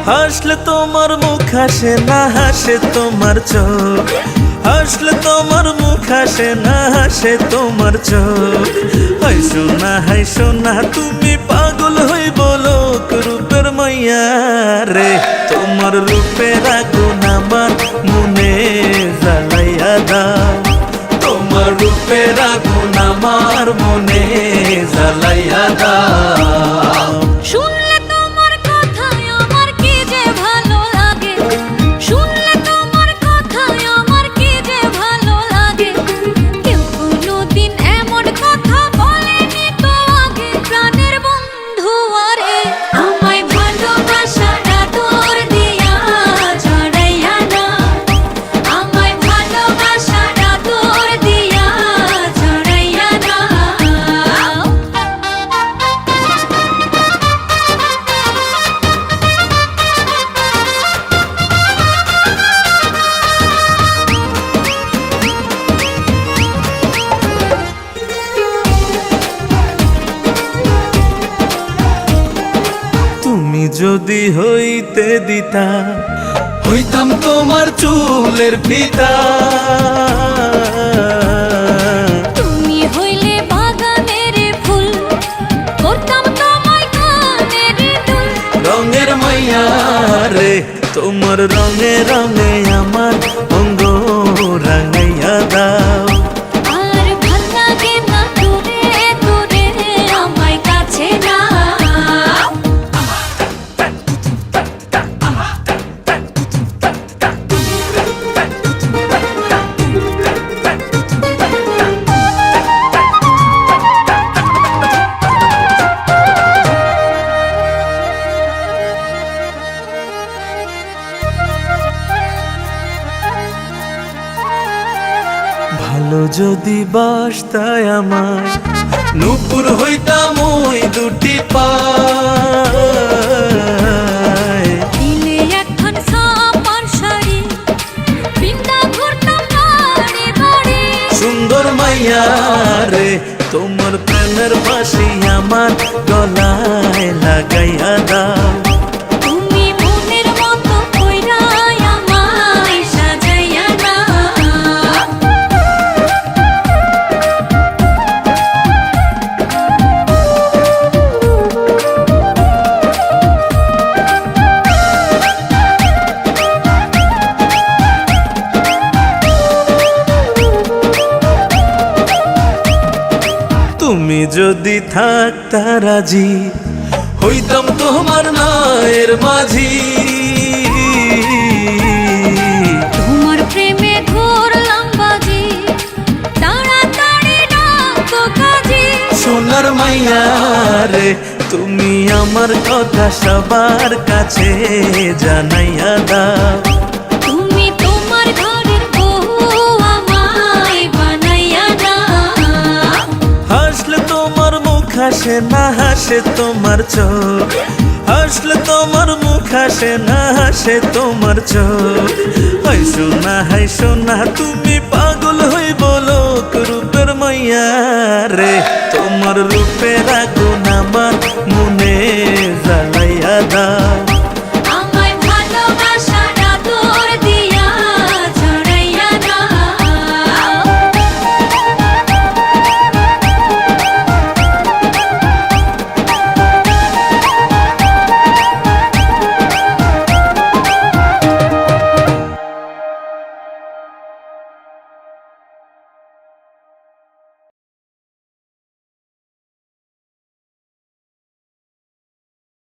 হাসলে তোমার মুখ হাসে না হাসে তোমার চোখ, হাসলে তোমার মুখ হাসে না হাসে তোমার চোখ। হাই সোনা তুমি পাগল হই বলো রূপের মাইয়া রে, তোমার রূপের আগুন আমার মনে জ্বালাইয়া দাও, তোমার রূপের আগুন আমার মনে জ্বালাইয়া দাও। শুনলে তোমার কথায় আমার কি যে ভালো লাগে, শুনলে তোমার কথায় আমার কি যে ভালো লাগে। কেউ কোনোদিন এমন কথা বলেনি তো আগে, প্রাণের বন্ধু আরে আমায় ভালোবাসাটা তোর দিয়া জড়াইয়া দাও, আমায় ভালোবাসাটা তোর দিয়া জড়াইয়া দাও। তুমি যদি হইতে দিতা হইতাম তোমার চুলের ফিতা, তুমি হইলে বাগানের ফুল, করতাম তোমায় কানের দুল। রঙের মাইয়া রে, তোমার রঙে রঙে আমার অঙ্গ রাঙাইয়া দাও। আর ভাল লাগে না দূরে দূরে আমায় কাছে নাও। ভালো যদি বাসতায় আমায় নূপুর হইতাম ওই দুটি পায়, দিলে এখন সাপার শাড়ি, বৃন্দা ঘুরতাম বাড়ি বাড়ি। সুন্দর মাইয়া রে, তোমার প্রেমের বাঁশি আমার গলায় লাগাইয়া দাও। তুমি মনের মতো কইরা আমায় সাজাইয়া দাও। তুমি যদি থাকতা রাজি হইতাম তোমার নায়ের মাঝি, তোমার প্রেমে ঘুরলাম বাজি, তাড়াতাড়ি ডাকো কাজী। সোনার মাইয়া রে, তুমি আমার কথা সবার কাছে জানাইয়া দাও। তুমি তোমার ঘরের বউ আমায় বানাইয়া দাও। হাসলে তোমার মুখ হাসে না হাসে তোমার চোখ, হাসলে তোমার মুখ হাসে না হাসে তোমার চোখ। হাই সোনা তুমি পাগল হই বলো রূপের মাইয়া রে, তোমার রূপের আগুন আমার মনে জ্বালাইয়া দাও।